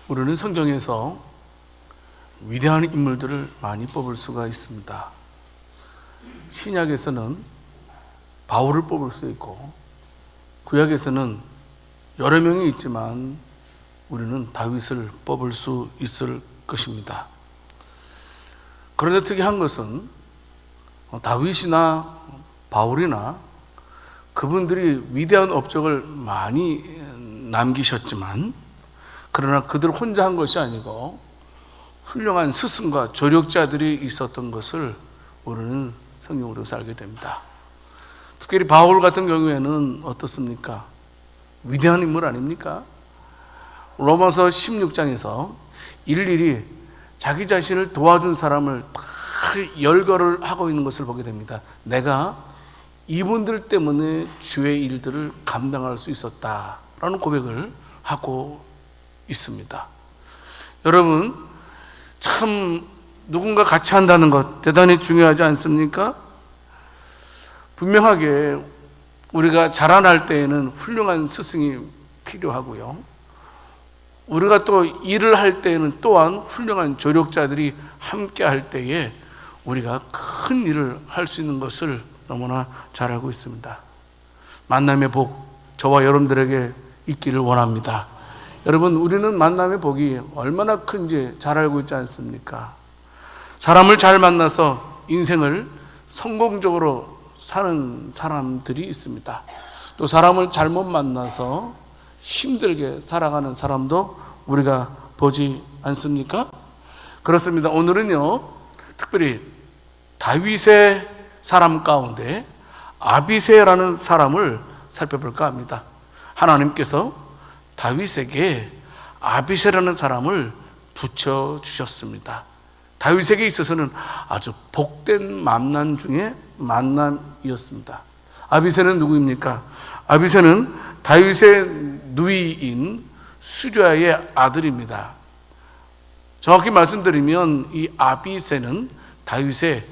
우리는 성경에서 위대한 인물들을 많이 뽑을 수가 있습니다. 신약에서는 바울을 뽑을 수 있고, 구약에서는 여러 명이 있지만 우리는 다윗을 뽑을 수 있을 것입니다. 그런데 특이한 것은 다윗이나 바울이나 그분들이 위대한 업적을 많이 남기셨지만, 그러나 그들 혼자 한 것이 아니고 훌륭한 스승과 조력자들이 있었던 것을 우리는 성경으로서 알게 됩니다. 특별히 바울 같은 경우에는 어떻습니까? 위대한 인물 아닙니까? 로마서 16장에서 일일이 자기 자신을 도와준 사람을 다 열거를 하고 있는 것을 보게 됩니다. 내가 이분들 때문에 주의 일들을 감당할 수 있었다라는 고백을 하고 있습니다. 여러분, 참 누군가 같이 한다는 것 대단히 중요하지 않습니까? 분명하게 우리가 자라날 때에는 훌륭한 스승이 필요하고요, 우리가 또 일을 할 때에는 또한 훌륭한 조력자들이 함께 할 때에 우리가 큰 일을 할 수 있는 것을 너무나 잘 알고 있습니다. 만남의 복, 저와 여러분들에게 있기를 원합니다. 여러분, 우리는 만남의 복이 얼마나 큰지 잘 알고 있지 않습니까? 사람을 잘 만나서 인생을 성공적으로 사는 사람들이 있습니다. 또 사람을 잘못 만나서 힘들게 살아가는 사람도 우리가 보지 않습니까? 그렇습니다. 오늘은요, 특별히 다윗의 사람 가운데 아비새라는 사람을 살펴볼까 합니다. 하나님께서 다윗에게 아비새라는 사람을 붙여주셨습니다. 다윗에게 있어서는 아주 복된 만남 중에 만남이었습니다. 아비새는 누구입니까? 아비새는 다윗의 누이인 수랴의 아들입니다. 정확히 말씀드리면 이 아비새는 다윗의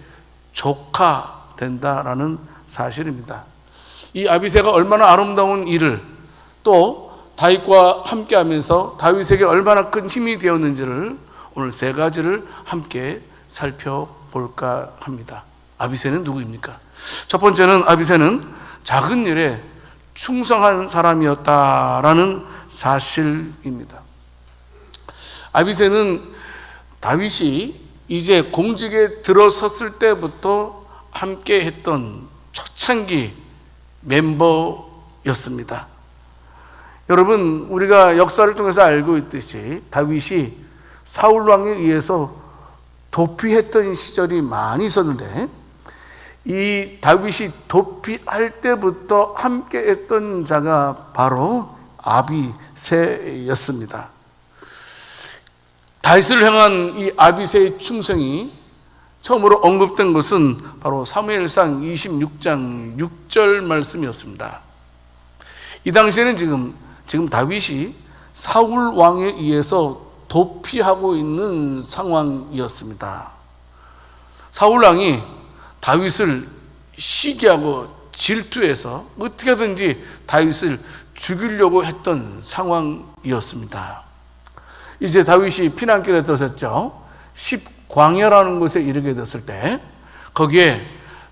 조카 된다라는 사실입니다. 이 아비새가 얼마나 아름다운 일을, 또 다윗과 함께하면서 다윗에게 얼마나 큰 힘이 되었는지를 오늘 세 가지를 함께 살펴볼까 합니다. 아비새는 누구입니까? 첫 번째는 아비새는 작은 일에 충성한 사람이었다라는 사실입니다. 아비새는 다윗이 이제 공직에 들어섰을 때부터 함께 했던 초창기 멤버였습니다. 여러분, 우리가 역사를 통해서 알고 있듯이 다윗이 사울 왕에 의해서 도피했던 시절이 많이 있었는데, 이 다윗이 도피할 때부터 함께 했던 자가 바로 아비새였습니다. 다윗을 향한 이 아비새의 충성이 처음으로 언급된 것은 바로 사무엘상 26장 6절 말씀이었습니다. 이 당시에는 지금 다윗이 사울 왕에 의해서 도피하고 있는 상황이었습니다. 사울 왕이 다윗을 시기하고 질투해서 어떻게든지 다윗을 죽이려고 했던 상황이었습니다. 이제 다윗이 피난길에 들어섰죠. 십광야라는 곳에 이르게 됐을 때 거기에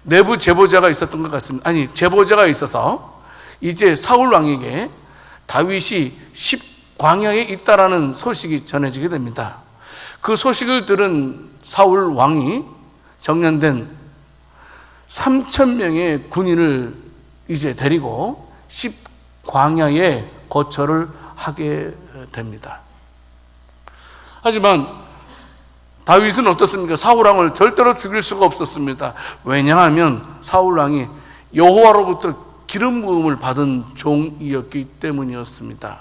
내부 제보자가 있었던 것 같습니다. 아니, 제보자가 있어서 이제 사울 왕에게 다윗이 십광야에 있다라는 소식이 전해지게 됩니다. 그 소식을 들은 사울 왕이 정년된 3,000명의 군인을 이제 데리고 십광야에 거처를 하게 됩니다. 하지만 다윗은 어떻습니까? 사울 왕을 절대로 죽일 수가 없었습니다. 왜냐하면 사울 왕이 여호와로부터 기름 부음을 받은 종이었기 때문이었습니다.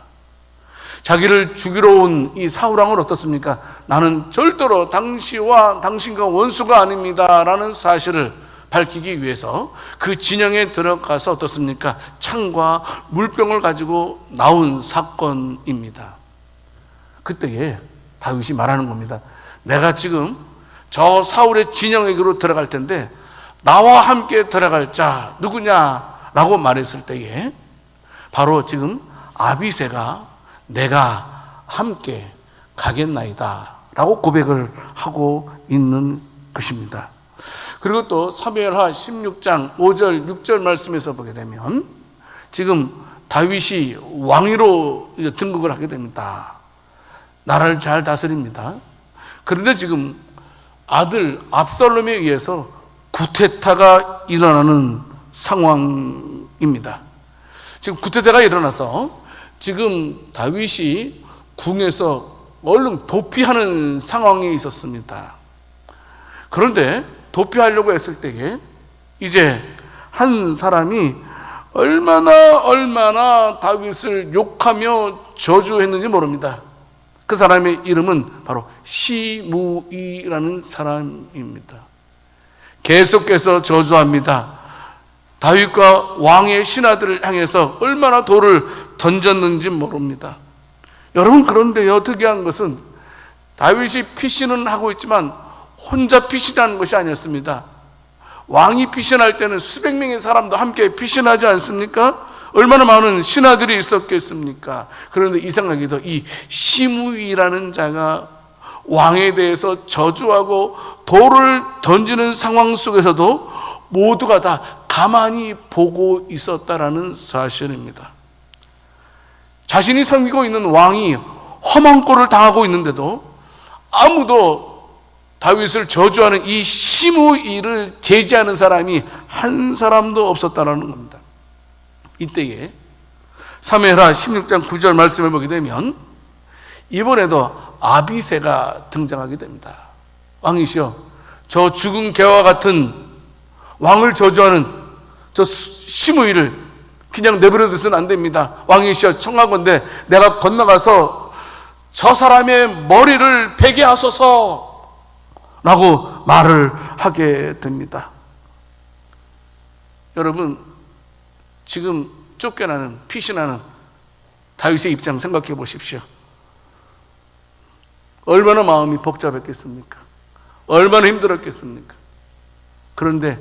자기를 죽이러 온 이 사울 왕을 어떻습니까? 나는 절대로 당신과 당신과 원수가 아닙니다 라는 사실을 밝히기 위해서 그 진영에 들어가서 어떻습니까? 창과 물병을 가지고 나온 사건입니다. 그때에 다윗이 말하는 겁니다. 내가 지금 저 사울의 진영에게로 들어갈 텐데 나와 함께 들어갈 자 누구냐라고 말했을 때에 바로 지금 아비새가 내가 함께 가겠나이다 라고 고백을 하고 있는 것입니다. 그리고 또 사무엘하 16장 5절 6절 말씀에서 보게 되면 지금 다윗이 왕위로 이제 등극을 하게 됩니다. 나라를 잘 다스립니다. 그런데 지금 아들 압살롬에 의해서 쿠데타가 일어나는 상황입니다. 지금 쿠데타가 일어나서 지금 다윗이 궁에서 얼른 도피하는 상황에 있었습니다. 그런데 도피하려고 했을 때에 이제 한 사람이 얼마나 다윗을 욕하며 저주했는지 모릅니다. 그 사람의 이름은 바로 시므이라는 사람입니다. 계속해서 저주합니다. 다윗과 왕의 신하들을 향해서 얼마나 돌을 던졌는지 모릅니다. 여러분, 그런데요, 특이한 것은 다윗이 피신은 하고 있지만 혼자 피신하는 것이 아니었습니다. 왕이 피신할 때는 수백 명의 사람도 함께 피신하지 않습니까? 얼마나 많은 신하들이 있었겠습니까? 그런데 이상하게도 이 시므이라는 자가 왕에 대해서 저주하고 돌을 던지는 상황 속에서도 모두가 다 가만히 보고 있었다라는 사실입니다. 자신이 섬기고 있는 왕이 험한 꼴을 당하고 있는데도 아무도 다윗을 저주하는 이 시므이를 제지하는 사람이 한 사람도 없었다는 겁니다. 이때에 사무엘하 16장 9절 말씀을 보게 되면 이번에도 아비새가 등장하게 됩니다. 왕이시여, 저 죽은 개와 같은 왕을 저주하는 저 시므이를 그냥 내버려 두서는 안 됩니다. 왕이시여, 청하건대 내가 건너가서 저 사람의 머리를 베게 하소서 라고 말을 하게 됩니다. 여러분, 지금 쫓겨나는, 피신하는 다윗의 입장 생각해 보십시오. 얼마나 마음이 복잡했겠습니까? 얼마나 힘들었겠습니까? 그런데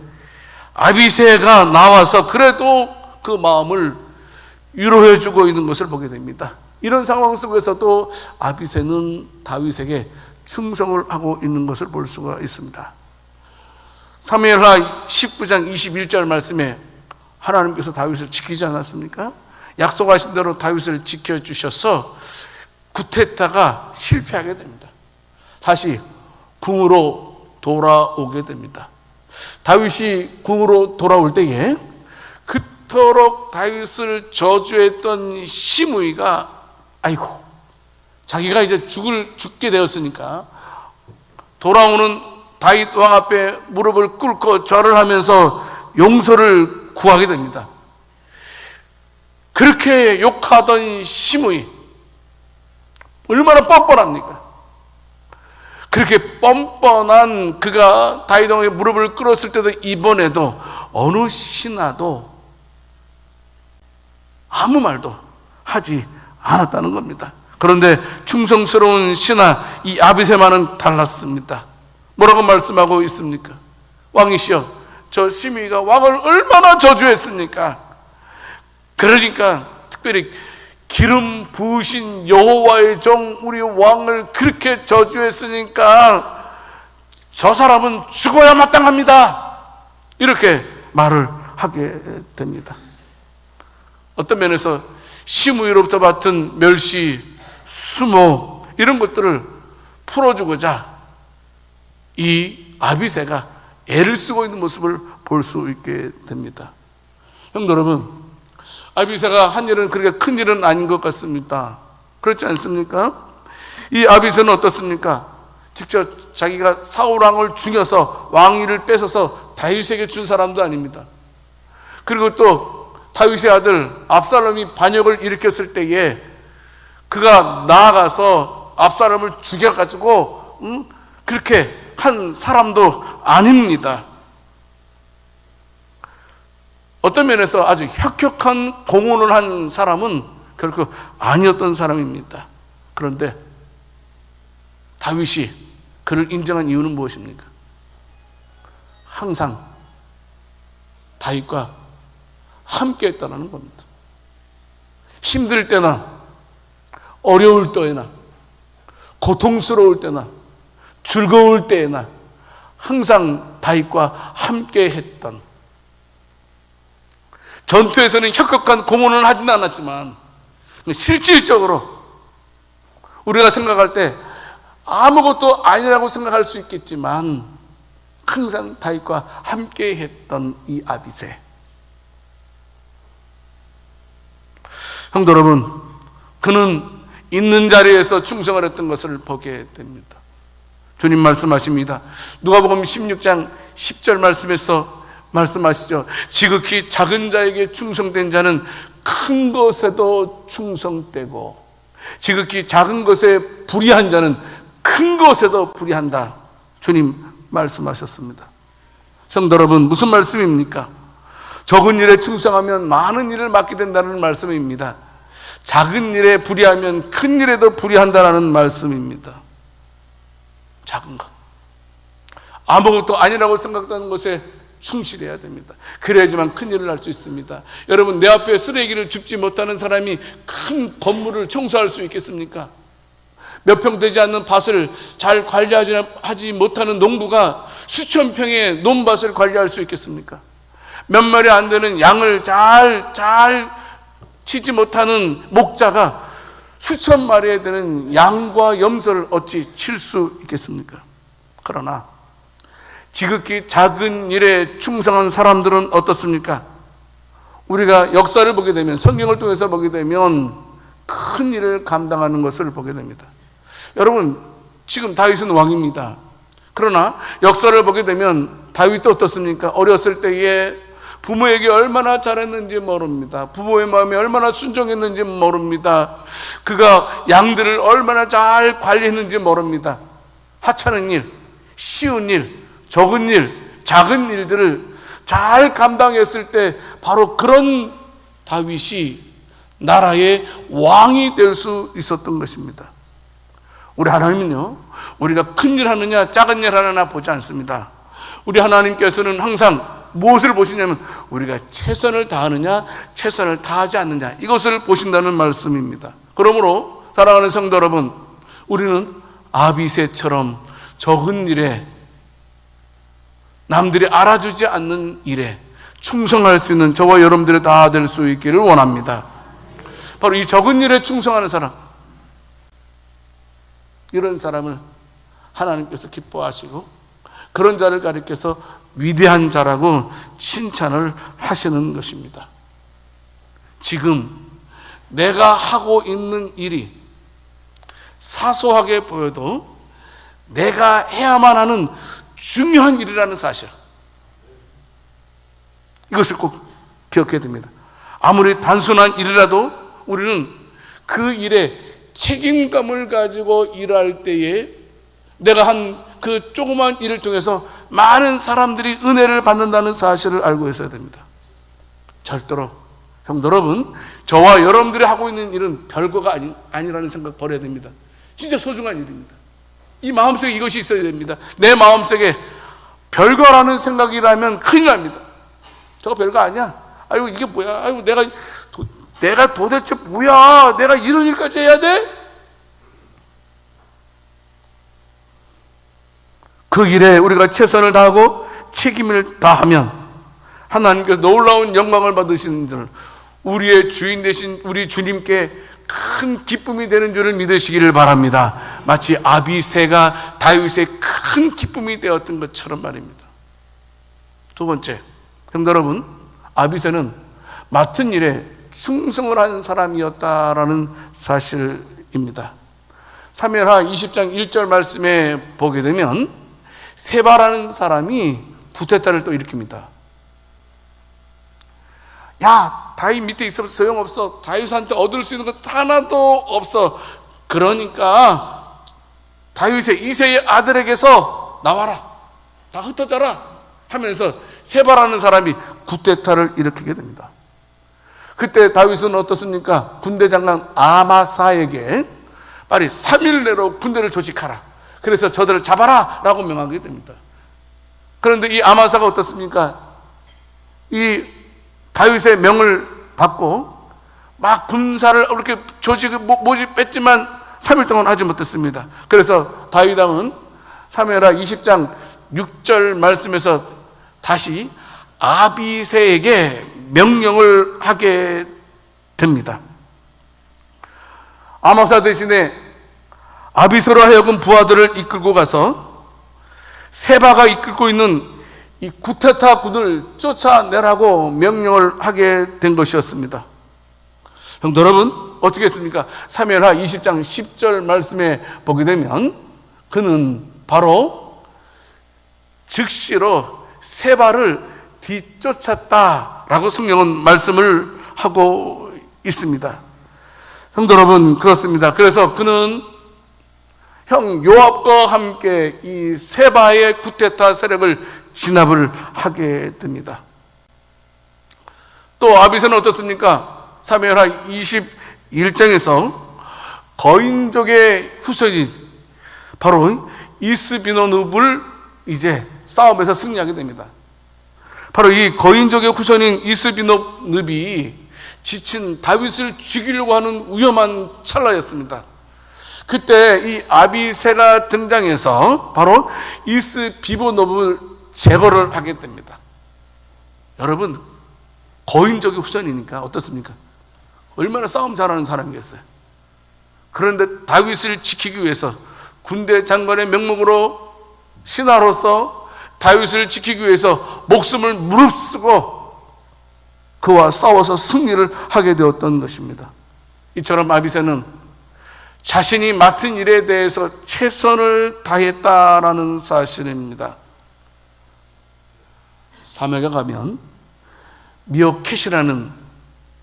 아비새가 나와서 그래도 그 마음을 위로해 주고 있는 것을 보게 됩니다. 이런 상황 속에서도 아비새는 다윗에게 충성을 하고 있는 것을 볼 수가 있습니다. 사무엘하 19장 21절 말씀에 하나님께서 다윗을 지키지 않았습니까? 약속하신 대로 다윗을 지켜주셔서 쿠데타가 실패하게 됩니다. 다시 궁으로 돌아오게 됩니다. 다윗이 궁으로 돌아올 때에 그토록 다윗을 저주했던 시므이가 아이고, 자기가 이제 죽게 되었으니까 돌아오는 다윗 왕 앞에 무릎을 꿇고 절을 하면서 용서를 구하게 됩니다. 그렇게 욕하던 시므이, 얼마나 뻔뻔합니까? 그렇게 뻔뻔한 그가 다윗 왕의 무릎을 꿇었을 때도 이번에도 어느 신하도 아무 말도 하지 않았다는 겁니다. 그런데 충성스러운 신하 이 아비새만은 달랐습니다. 뭐라고 말씀하고 있습니까? 왕이시여, 저 시므이가 왕을 얼마나 저주했습니까? 그러니까 특별히 기름 부으신 여호와의 종 우리 왕을 그렇게 저주했으니까 저 사람은 죽어야 마땅합니다. 이렇게 말을 하게 됩니다. 어떤 면에서 시므이로부터 받은 멸시, 수모 이런 것들을 풀어주고자 이 아비새가 애를 쓰고 있는 모습을 볼 수 있게 됩니다. 형들 여러분, 아비새가 한 일은 그렇게 큰 일은 아닌 것 같습니다. 그렇지 않습니까? 이 아비새는 어떻습니까? 직접 자기가 사울 왕을 죽여서 왕위를 뺏어서 다윗에게 준 사람도 아닙니다. 그리고 또 다윗의 아들 압살롬이 반역을 일으켰을 때에 그가 나아가서 압살롬을 죽여가지고 그렇게 한 사람도 아닙니다. 어떤 면에서 아주 혁혁한 공헌을 한 사람은 결코 아니었던 사람입니다. 그런데 다윗이 그를 인정한 이유는 무엇입니까? 항상 다윗과 함께 했다는 겁니다. 힘들 때나 어려울 때나 고통스러울 때나 즐거울 때나 항상 다윗과 함께 했던, 전투에서는 혁혁한 공헌을 하지는 않았지만 실질적으로 우리가 생각할 때 아무것도 아니라고 생각할 수 있겠지만 항상 다윗과 함께 했던 이 아비새. 성도 여러분, 그는 있는 자리에서 충성을 했던 것을 보게 됩니다. 주님 말씀하십니다. 누가복음 16장 10절 말씀에서 말씀하시죠. 지극히 작은 자에게 충성된 자는 큰 것에도 충성되고 지극히 작은 것에 불의한 자는 큰 것에도 불의한다. 주님 말씀하셨습니다. 성도 여러분, 무슨 말씀입니까? 적은 일에 충성하면 많은 일을 맡게 된다는 말씀입니다. 작은 일에 불의하면 큰 일에도 불의한다는 말씀입니다. 작은 것, 아무것도 아니라고 생각하는 것에 충실해야 됩니다. 그래야지만 큰 일을 할 수 있습니다. 여러분, 내 앞에 쓰레기를 줍지 못하는 사람이 큰 건물을 청소할 수 있겠습니까? 몇 평 되지 않는 밭을 잘 관리하지 못하는 농부가 수천 평의 논밭을 관리할 수 있겠습니까? 몇 마리 안 되는 양을 잘 치지 못하는 목자가 수천 마리에 되는 양과 염소를 어찌 칠 수 있겠습니까? 그러나 지극히 작은 일에 충성한 사람들은 어떻습니까? 우리가 역사를 보게 되면, 성경을 통해서 보게 되면 큰 일을 감당하는 것을 보게 됩니다. 여러분, 지금 다윗은 왕입니다. 그러나 역사를 보게 되면 다윗도 어떻습니까? 어렸을 때에 부모에게 얼마나 잘했는지 모릅니다. 부모의 마음에 얼마나 순종했는지 모릅니다. 그가 양들을 얼마나 잘 관리했는지 모릅니다. 하찮은 일, 쉬운 일, 적은 일, 작은 일들을 잘 감당했을 때 바로 그런 다윗이 나라의 왕이 될 수 있었던 것입니다. 우리 하나님은요, 우리가 큰 일 하느냐 작은 일 하느냐 보지 않습니다. 우리 하나님께서는 항상 무엇을 보시냐면 우리가 최선을 다하느냐 최선을 다하지 않느냐, 이것을 보신다는 말씀입니다. 그러므로 사랑하는 성도 여러분, 우리는 아비새처럼 적은 일에, 남들이 알아주지 않는 일에 충성할 수 있는 저와 여러분들이 다 될 수 있기를 원합니다. 바로 이 적은 일에 충성하는 사람, 이런 사람을 하나님께서 기뻐하시고 그런 자를 가리켜서 위대한 자라고 칭찬을 하시는 것입니다. 지금 내가 하고 있는 일이 사소하게 보여도 내가 해야만 하는 중요한 일이라는 사실, 이것을 꼭 기억해야 됩니다. 아무리 단순한 일이라도 우리는 그 일에 책임감을 가지고 일할 때에 내가 한 그 조그만 일을 통해서 많은 사람들이 은혜를 받는다는 사실을 알고 있어야 됩니다. 절대로, 성도 여러분, 저와 여러분들이 하고 있는 일은 별거가 아니라는 생각 버려야 됩니다. 진짜 소중한 일입니다. 이 마음속에 이것이 있어야 됩니다. 내 마음속에 별거라는 생각이라면 큰일 납니다. 저거 별거 아니야. 아이고 이게 뭐야. 아이고 내가 도대체 뭐야. 내가 이런 일까지 해야 돼? 그 일에 우리가 최선을 다하고 책임을 다하면 하나님께서 놀라운 영광을 받으시는 줄, 우리의 주인 되신 우리 주님께 큰 기쁨이 되는 줄을 믿으시기를 바랍니다. 마치 아비새가 다윗의 큰 기쁨이 되었던 것처럼 말입니다. 두 번째, 성도 여러분, 아비새는 맡은 일에 충성을 한 사람이었다라는 사실입니다. 사무엘하 20장 1절 말씀에 보게 되면 세바라는 사람이 구테타를 또 일으킵니다. 야, 다윗 밑에 있어도 소용없어. 다윗한테 얻을 수 있는 것 하나도 없어. 그러니까 다윗의 이새의 아들에게서 나와라, 다 흩어져라 하면서 세바라는 사람이 구테타를 일으키게 됩니다. 그때 다윗은 어떻습니까? 군대 장관 아마사에게 빨리 3일 내로 군대를 조직하라, 그래서 저들을 잡아라 라고 명하게 됩니다. 그런데 이 아마사가 어떻습니까? 이 다윗의 명을 받고 막 군사를 이렇게 조직을 모집했지만 3일 동안 하지 못했습니다. 그래서 다윗 왕은 사무엘하 20장 6절 말씀에서 다시 아비새에게 명령을 하게 됩니다. 아마사 대신에 아비새로 하여금 부하들을 이끌고 가서 세바가 이끌고 있는 이 구테타 군을 쫓아내라고 명령을 하게 된 것이었습니다. 형들 여러분, 어떻게 했습니까? 사무엘하 20장 10절 말씀에 보게 되면 그는 바로 즉시로 세바를 뒤쫓았다라고 성경은 말씀을 하고 있습니다. 형들 여러분, 그렇습니다. 그래서 그는 형 요압과 함께 이 세바의 구테타 세력을 진압을 하게 됩니다. 또 아비새는 어떻습니까? 사무엘하 21장에서 거인족의 후손인 바로 이스비노늪을 이제 싸움에서 승리하게 됩니다. 바로 이 거인족의 후손인 이스비노늪이 지친 다윗을 죽이려고 하는 위험한 찰나였습니다. 그때 이 아비새가 등장해서 바로 이스비노늪을 제거를 하게 됩니다. 여러분, 거인족의 후손이니까 어떻습니까? 얼마나 싸움 잘하는 사람이겠어요. 그런데 다윗을 지키기 위해서 군대 장관의 명목으로 신하로서 다윗을 지키기 위해서 목숨을 무릅쓰고 그와 싸워서 승리를 하게 되었던 것입니다. 이처럼 아비새는 자신이 맡은 일에 대해서 최선을 다했다라는 사실입니다. 사막에 가면 미어캣이라는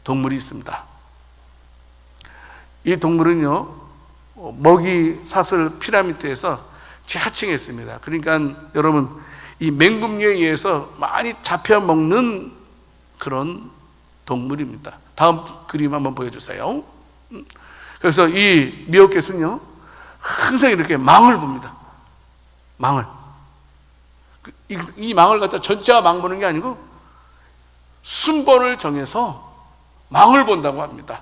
동물이 있습니다. 이 동물은요, 먹이 사슬 피라미드에서 제하층에 있습니다. 그러니까 여러분, 이 맹금류에 의해서 많이 잡혀먹는 그런 동물입니다. 다음 그림 한번 보여주세요. 그래서 이 미어캣은요, 항상 이렇게 망을 봅니다. 망을. 이 망을 갖다 전체가 망 보는 게 아니고 순번을 정해서 망을 본다고 합니다.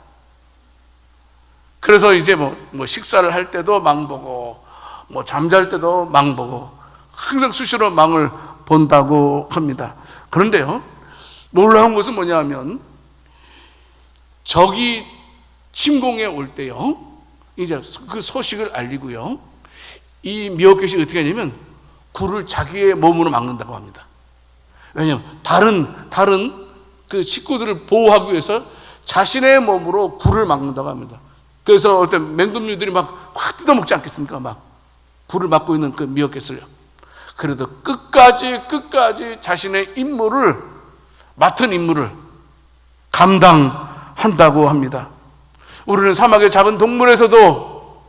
그래서 이제 뭐 식사를 할 때도 망 보고, 잠잘 때도 망 보고, 항상 수시로 망을 본다고 합니다. 그런데요, 놀라운 것은 뭐냐 하면, 적이 침공해 올 때요, 이제 그 소식을 알리고요, 이 미어캣이 어떻게 하냐면, 굴을 자기의 몸으로 막는다고 합니다. 왜냐하면, 다른 그 식구들을 보호하기 위해서 자신의 몸으로 굴을 막는다고 합니다. 그래서 어떤 맹금류들이 막 확 뜯어먹지 않겠습니까? 막 굴을 막고 있는 그 미어캣을요. 그래도 끝까지 자신의 맡은 임무를 감당한다고 합니다. 우리는 사막의 작은 동물에서도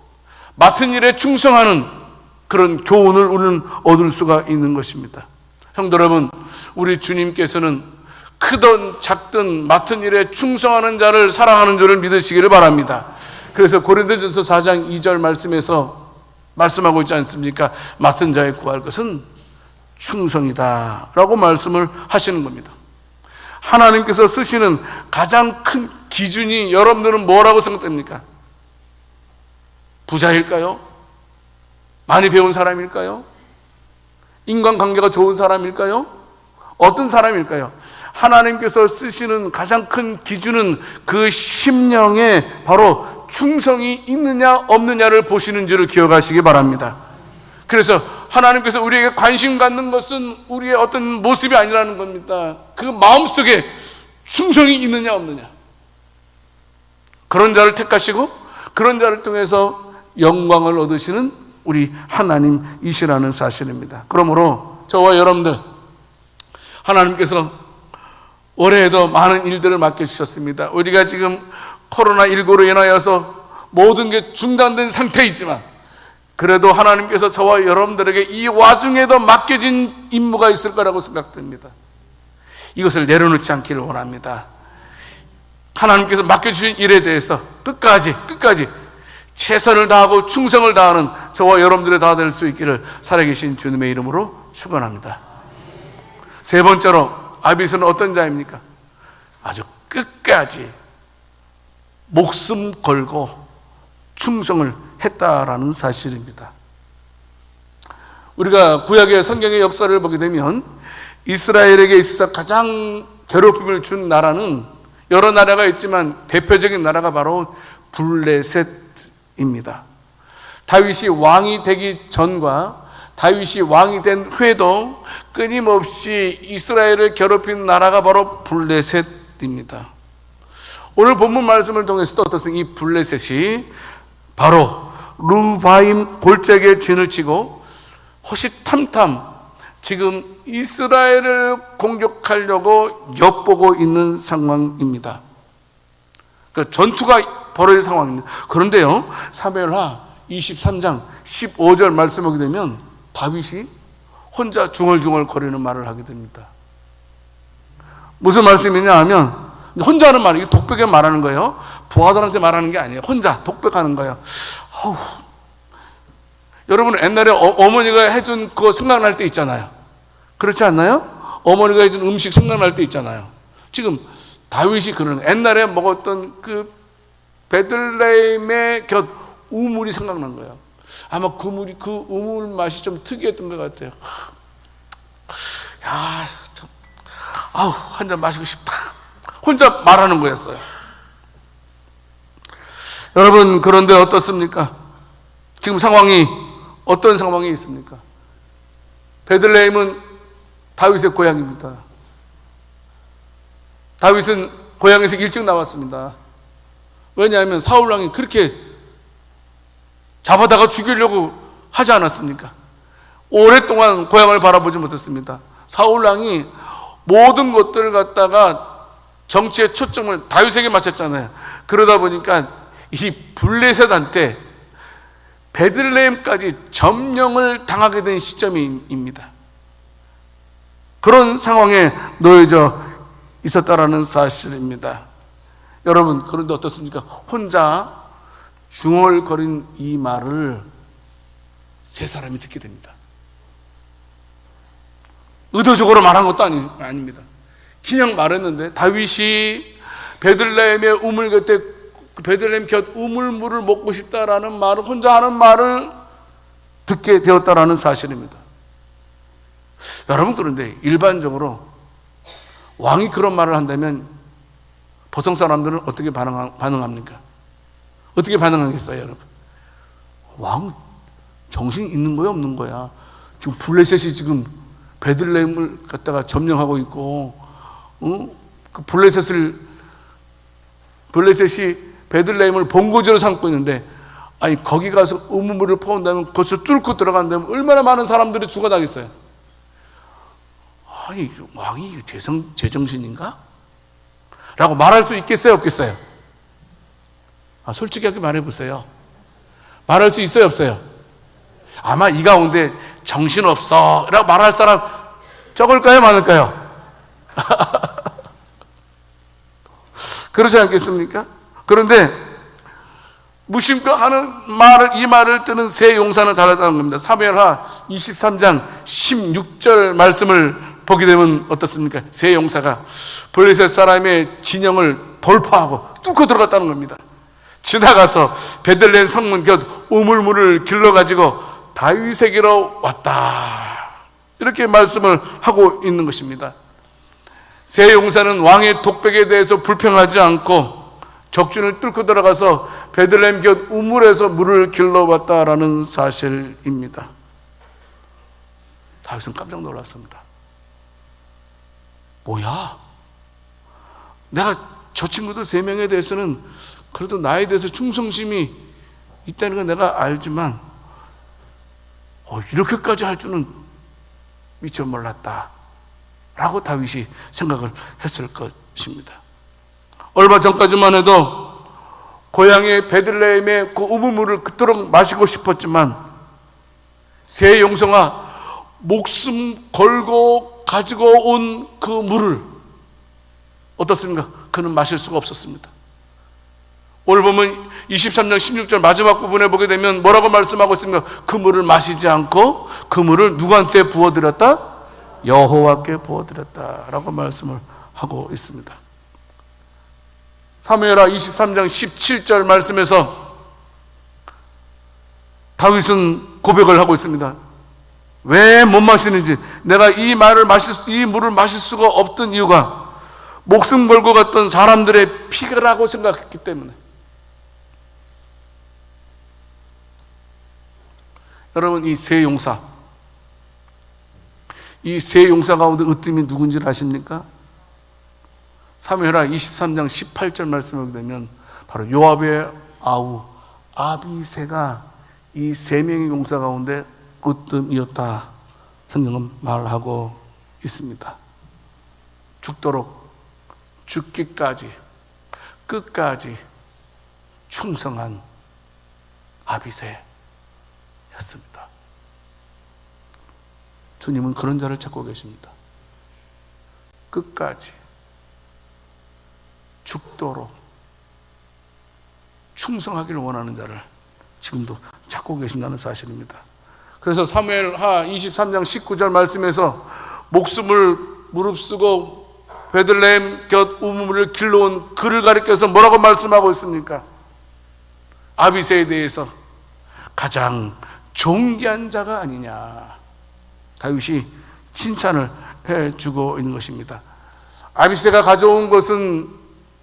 맡은 일에 충성하는 그런 교훈을 우리는 얻을 수가 있는 것입니다. 성도 여러분, 우리 주님께서는 크든 작든 맡은 일에 충성하는 자를 사랑하는 줄을 믿으시기를 바랍니다. 그래서 고린도전서 4장 2절 말씀에서 말씀하고 있지 않습니까? 맡은 자에 구할 것은 충성이다 라고 말씀을 하시는 겁니다. 하나님께서 쓰시는 가장 큰 기준이 여러분들은 뭐라고 생각됩니까? 부자일까요? 많이 배운 사람일까요? 인간관계가 좋은 사람일까요? 어떤 사람일까요? 하나님께서 쓰시는 가장 큰 기준은 그 심령에 바로 충성이 있느냐 없느냐를 보시는 줄을 기억하시기 바랍니다. 그래서 하나님께서 우리에게 관심 갖는 것은 우리의 어떤 모습이 아니라는 겁니다. 그 마음속에 충성이 있느냐 없느냐, 그런 자를 택하시고 그런 자를 통해서 영광을 얻으시는 우리 하나님이시라는 사실입니다. 그러므로 저와 여러분들, 하나님께서 올해에도 많은 일들을 맡겨주셨습니다. 우리가 지금 코로나19로 인하여서 모든 게 중단된 상태이지만 그래도 하나님께서 저와 여러분들에게 이 와중에도 맡겨진 임무가 있을 거라고 생각됩니다. 이것을 내려놓지 않기를 원합니다. 하나님께서 맡겨주신 일에 대해서 끝까지 최선을 다하고 충성을 다하는 저와 여러분들이 다 될 수 있기를 살아계신 주님의 이름으로 축원합니다. 세 번째로, 아비새는 어떤 자입니까? 아주 끝까지 목숨 걸고 충성을 했다라는 사실입니다. 우리가 구약의 성경의 역사를 보게 되면 이스라엘에게 있어서 가장 괴롭힘을 준 나라는 여러 나라가 있지만 대표적인 나라가 바로 블레셋입니다. 다윗이 왕이 되기 전과 다윗이 왕이 된 후에도 끊임없이 이스라엘을 괴롭힌 나라가 바로 블레셋입니다. 오늘 본문 말씀을 통해서도 어떻습니까? 이 블레셋이 바로 르바임 골짜기에 진을 치고 호시탐탐 지금 이스라엘을 공격하려고 엿보고 있는 상황입니다. 그러니까 전투가 벌어질 상황입니다. 그런데요, 사무엘하 23장 15절 말씀을 보게 되면 다윗이 혼자 중얼중얼 거리는 말을 하게 됩니다. 무슨 말씀이냐 하면, 혼자 하는 말, 이게 독백에 말하는 거예요. 부하들한테 말하는 게 아니에요. 혼자 독백하는 거예요. 여러분 옛날에 어머니가 해준 그거 생각날 때 있잖아요. 그렇지 않나요? 어머니가 해준 음식 생각날 때 있잖아요. 지금 다윗이 그러는 거예요. 옛날에 먹었던 그 베들레헴의 곁 우물이 생각난 거예요. 아마 그 우물 맛이 좀 특이했던 것 같아요. 야, 참, 한 잔 마시고 싶다. 혼자 말하는 거였어요. 여러분, 그런데 어떻습니까? 지금 상황이 어떤 상황이 있습니까? 베들레헴은 다윗의 고향입니다. 다윗은 고향에서 일찍 나왔습니다. 왜냐하면 사울왕이 그렇게 잡아다가 죽이려고 하지 않았습니까? 오랫동안 고향을 바라보지 못했습니다. 사울왕이 모든 것들을 갖다가 정치의 초점을 다윗에게 맞췄잖아요. 그러다 보니까 이 블레셋한테 베들레헴까지 점령을 당하게 된 시점입니다. 그런 상황에 놓여져 있었다라는 사실입니다. 여러분, 그런데 어떻습니까? 혼자 중얼거린 이 말을 세 사람이 듣게 됩니다. 의도적으로 말한 것도 아닙니다. 그냥 말했는데 다윗이 베들레헴의 우물 곁에 베들레헴 곁 우물물을 먹고 싶다라는 말을 혼자 하는 말을 듣게 되었다라는 사실입니다. 여러분, 그런데 일반적으로 왕이 그런 말을 한다면 보통 사람들은 어떻게 반응합니까? 어떻게 반응하겠어요, 여러분? 왕 정신이 있는 거야, 없는 거야? 지금 블레셋이 지금 베들레헴을 갖다가 점령하고 있고, 그 블레셋이 베들레헴을 본거지로 삼고 있는데, 아니 거기 가서 우물물을 퍼온다면 그것을 뚫고 들어간다면 얼마나 많은 사람들이 죽어나겠어요? 아니 왕이 제정신인가? 라고 말할 수 있겠어요, 없겠어요? 솔직하게 말해보세요. 말할 수 있어요, 없어요? 아마 이 가운데 정신없어 라고 말할 사람 적을까요, 많을까요? 그렇지 않겠습니까? 그런데 무심코 하는 이 말을 듣는 세 용사는 다르다는 겁니다. 사무엘하 23장 16절 말씀을 보게 되면 어떻습니까? 세 용사가 블레셋 사람의 진영을 돌파하고 뚫고 들어갔다는 겁니다. 지나가서 베들레헴 성문 곁 우물물을 길러가지고 다윗에게로 왔다, 이렇게 말씀을 하고 있는 것입니다. 세 용사는 왕의 독백에 대해서 불평하지 않고 적진을 뚫고 들어가서 베들레헴 곁 우물에서 물을 길러왔다라는 사실입니다. 다윗은 깜짝 놀랐습니다. 뭐야? 내가 저 친구들 세 명에 대해서는 그래도 나에 대해서 충성심이 있다는 건 내가 알지만 이렇게까지 할 줄은 미처 몰랐다 라고 다윗이 생각을 했을 것입니다. 얼마 전까지만 해도 고향의 베들레헴의 그 우물물을 그토록 마시고 싶었지만 세 용사가 목숨 걸고 가지고 온 그 물을 어떻습니까? 그는 마실 수가 없었습니다. 오늘 보면 23장 16절 마지막 부분에 보게 되면 뭐라고 말씀하고 있습니까? 그 물을 마시지 않고 그 물을 누구한테 부어드렸다? 여호와께 부어드렸다 라고 말씀을 하고 있습니다. 사무엘하 23장 17절 말씀에서 다윗은 고백을 하고 있습니다. 왜 못 마시는지, 내가 이 물을 마실 수가 없던 이유가 목숨 걸고 갔던 사람들의 피가라고 생각했기 때문에. 여러분, 이 세 용사 가운데 으뜸이 누군지를 아십니까? 사무엘하 23장 18절 말씀을 보게 되면 바로 요압의 아우 아비새가 이 세 명의 용사 가운데 으뜸이었다, 성경은 말하고 있습니다. 죽도록, 죽기까지, 끝까지 충성한 아비새였습니다. 주님은 그런 자를 찾고 계십니다. 끝까지, 죽도록 충성하기를 원하는 자를 지금도 찾고 계신다는 사실입니다. 그래서 사무엘하 23장 19절 말씀에서 목숨을 무릅쓰고 베들레헴 곁 우물을 길러온 그를 가리켜서 뭐라고 말씀하고 있습니까? 아비새에 대해서 가장 존귀한 자가 아니냐, 다윗이 칭찬을 해주고 있는 것입니다. 아비새가 가져온 것은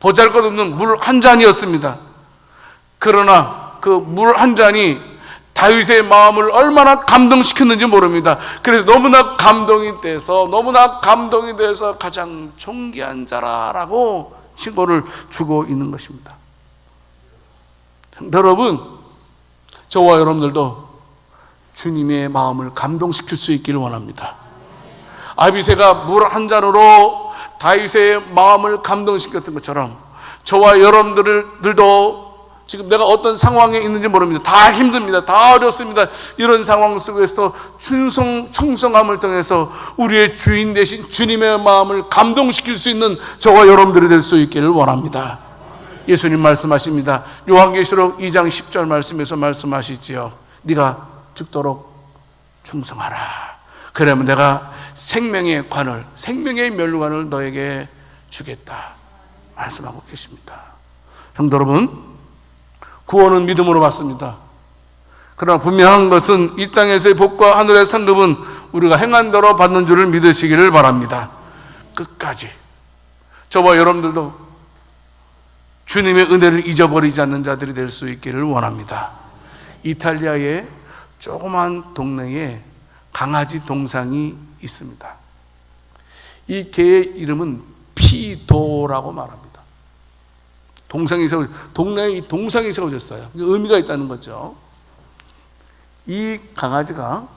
보잘것없는 물 한 잔이었습니다. 그러나 그 물 한 잔이 다윗의 마음을 얼마나 감동시켰는지 모릅니다. 그래서 너무나 감동이 돼서 가장 존귀한 자라라고 칭호를 주고 있는 것입니다. 여러분, 저와 여러분들도 주님의 마음을 감동시킬 수 있기를 원합니다. 아비새가 물 한 잔으로 다윗의 마음을 감동시켰던 것처럼 저와 여러분들도 지금 내가 어떤 상황에 있는지 모릅니다. 다 힘듭니다. 다 어렵습니다. 이런 상황 속에서도 충성함을 통해서 우리의 주인 되신 주님의 마음을 감동시킬 수 있는 저와 여러분들이 될 수 있기를 원합니다. 예수님 말씀하십니다. 요한계시록 2장 10절 말씀에서 말씀하시지요. 네가 죽도록 충성하라. 그러면 내가 생명의 관을, 생명의 멸관을 너에게 주겠다 말씀하고 계십니다. 성도 여러분, 구원은 믿음으로 받습니다. 그러나 분명한 것은 이 땅에서의 복과 하늘의 상급은 우리가 행한 대로 받는 줄을 믿으시기를 바랍니다. 끝까지 저와 여러분들도 주님의 은혜를 잊어버리지 않는 자들이 될 수 있기를 원합니다. 이탈리아의 조그만 동네에 강아지 동상이 있습니다. 이 개의 이름은 피도라고 말합니다. 동네에 이 동상이 세워졌어요. 의미가 있다는 거죠. 이 강아지가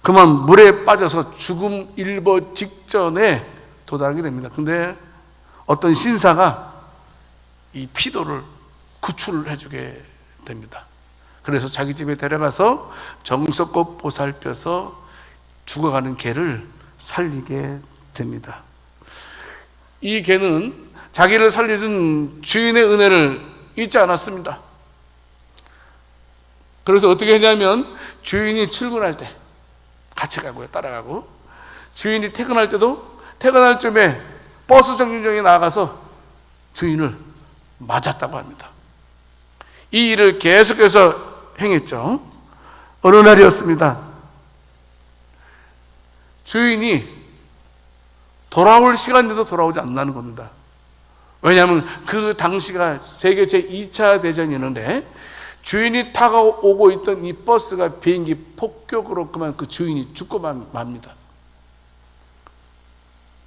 그만 물에 빠져서 죽음 일보 직전에 도달하게 됩니다. 근데 어떤 신사가 이 피도를 구출을 해주게 됩니다. 그래서 자기 집에 데려가서 정성껏 보살펴서 죽어가는 개를 살리게 됩니다. 이 개는 자기를 살려준 주인의 은혜를 잊지 않았습니다. 그래서 어떻게 했냐면 주인이 출근할 때 같이 가고요, 따라가고, 주인이 퇴근할 때도 퇴근할 쯤에 버스 정류장에 나가서 주인을 맞았다고 합니다. 이 일을 계속해서 행했죠. 어느 날이었습니다. 주인이 돌아올 시간에도 돌아오지 않는다는 겁니다. 왜냐하면 그 당시가 세계 제2차 대전이었는데 주인이 타고 오고 있던 이 버스가 비행기 폭격으로 그만 그 주인이 죽고 맙니다.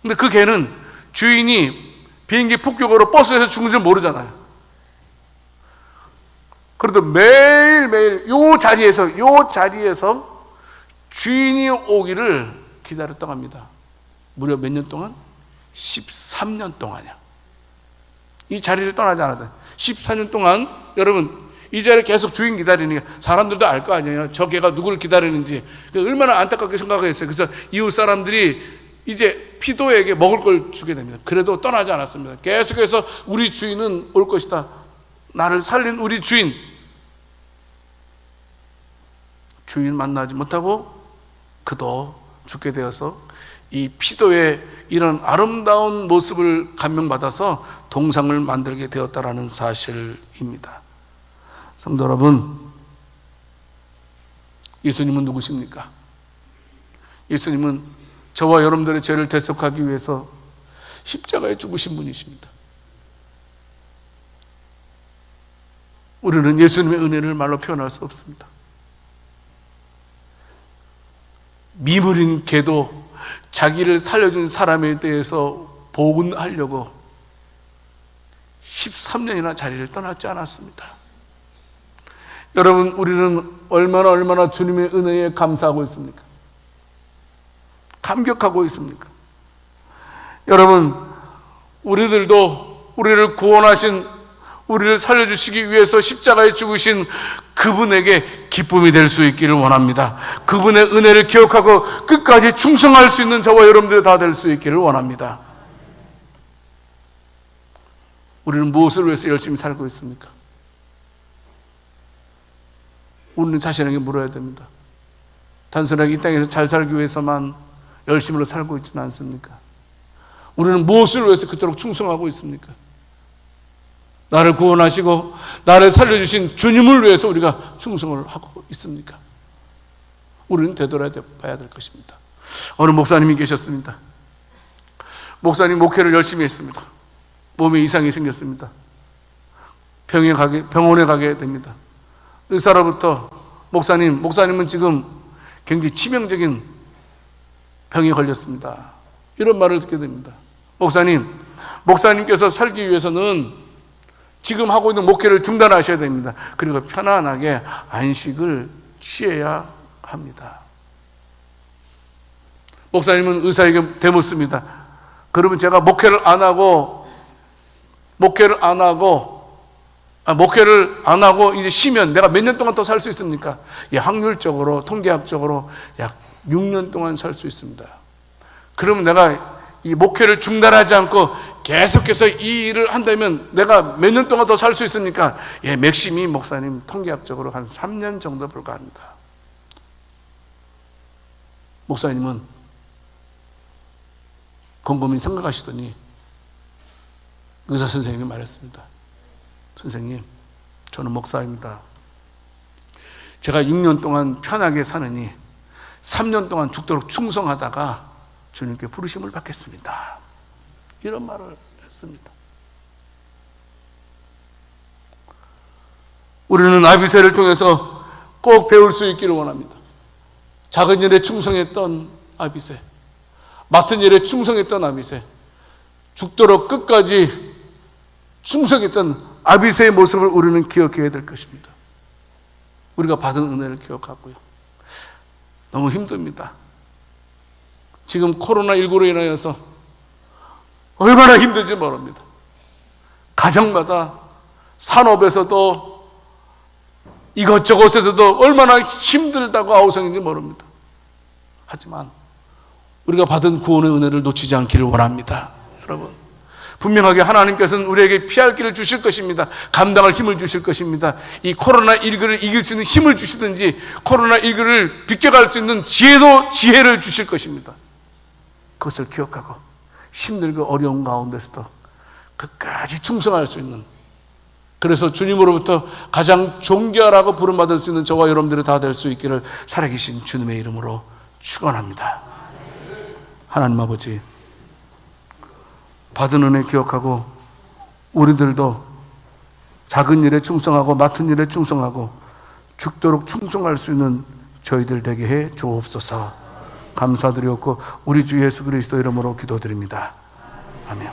근데 그 개는 주인이 비행기 폭격으로 버스에서 죽은 줄 모르잖아요. 그래도 매일매일 요 자리에서 주인이 오기를 기다렸다고 합니다. 무려 몇 년 동안? 13년 동안이요. 이 자리를 떠나지 않았다. 14년 동안 여러분 이 자리에 계속 주인 기다리니까 사람들도 알 거 아니에요. 저 개가 누구를 기다리는지. 얼마나 안타깝게 생각했어요. 그래서 이웃 사람들이 이제 피도에게 먹을 걸 주게 됩니다. 그래도 떠나지 않았습니다. 계속해서 우리 주인은 올 것이다. 나를 살린 우리 주인 만나지 못하고 그도 죽게 되어서 이 피도의 이런 아름다운 모습을 감명받아서 동상을 만들게 되었다라는 사실입니다. 성도 여러분, 예수님은 누구십니까? 예수님은 저와 여러분들의 죄를 대속하기 위해서 십자가에 죽으신 분이십니다. 우리는 예수님의 은혜를 말로 표현할 수 없습니다. 미물인 개도 자기를 살려준 사람에 대해서 복원하려고 13년이나 자리를 떠났지 않았습니다. 여러분, 우리는 얼마나 주님의 은혜에 감사하고 있습니까? 감격하고 있습니까? 여러분, 우리들도 우리를 구원하신, 우리를 살려주시기 위해서 십자가에 죽으신 그분에게 기쁨이 될 수 있기를 원합니다. 그분의 은혜를 기억하고 끝까지 충성할 수 있는 저와 여러분들이 다 될 수 있기를 원합니다. 우리는 무엇을 위해서 열심히 살고 있습니까? 우리는 자신에게 물어야 됩니다. 단순하게 이 땅에서 잘 살기 위해서만 열심으로 살고 있지는 않습니까? 우리는 무엇을 위해서 그토록 충성하고 있습니까? 나를 구원하시고 나를 살려주신 주님을 위해서 우리가 충성을 하고 있습니까? 우리는 되돌아봐야 될 것입니다. 어느 목사님이 계셨습니다. 목사님 목회를 열심히 했습니다. 몸에 이상이 생겼습니다. 병원에 가게 됩니다. 의사로부터 목사님은 지금 굉장히 치명적인 병에 걸렸습니다. 이런 말을 듣게 됩니다. 목사님께서 살기 위해서는 지금 하고 있는 목회를 중단하셔야 됩니다. 그리고 편안하게 안식을 취해야 합니다. 목사님은 의사에게 대묻습니다. 그러면 제가 목회를 안 하고 이제 쉬면 내가 몇 년 동안 더 살 수 있습니까? 확률적으로, 통계학적으로 약 6년 동안 살 수 있습니다. 그러면 내가 이 목회를 중단하지 않고 계속해서 이 일을 한다면 내가 몇 년 동안 더 살 수 있습니까? 맥심이 목사님 통계학적으로 한 3년 정도 불과합니다. 목사님은 곰곰이 생각하시더니 의사 선생님이 말했습니다. 선생님, 저는 목사입니다. 제가 6년 동안 편하게 사느니 3년 동안 죽도록 충성하다가 주님께 부르심을 받겠습니다. 이런 말을 했습니다. 우리는 아비새를 통해서 꼭 배울 수 있기를 원합니다. 작은 일에 충성했던 아비새, 맡은 일에 충성했던 아비새, 죽도록 끝까지 충성했던 아비새의 모습을 우리는 기억해야 될 것입니다. 우리가 받은 은혜를 기억하고요. 너무 힘듭니다. 지금 코로나19로 인하여서 얼마나 힘든지 모릅니다. 가정마다, 산업에서도, 이것저것에서도 얼마나 힘들다고 아우성인지 모릅니다. 하지만 우리가 받은 구원의 은혜를 놓치지 않기를 원합니다. 여러분, 분명하게 하나님께서는 우리에게 피할 길을 주실 것입니다. 감당할 힘을 주실 것입니다. 이 코로나19를 이길 수 있는 힘을 주시든지 코로나19를 비껴갈 수 있는 지혜를 주실 것입니다. 그것을 기억하고 힘들고 어려운 가운데서도 끝까지 충성할 수 있는, 그래서 주님으로부터 가장 존귀하라고 부름받을 수 있는 저와 여러분들이 다 될 수 있기를 살아계신 주님의 이름으로 축원합니다. 하나님 아버지, 받은 은혜 기억하고 우리들도 작은 일에 충성하고 맡은 일에 충성하고 죽도록 충성할 수 있는 저희들 되게 해 주옵소서. 감사드리옵고 우리 주 예수 그리스도 이름으로 기도드립니다. 아멘.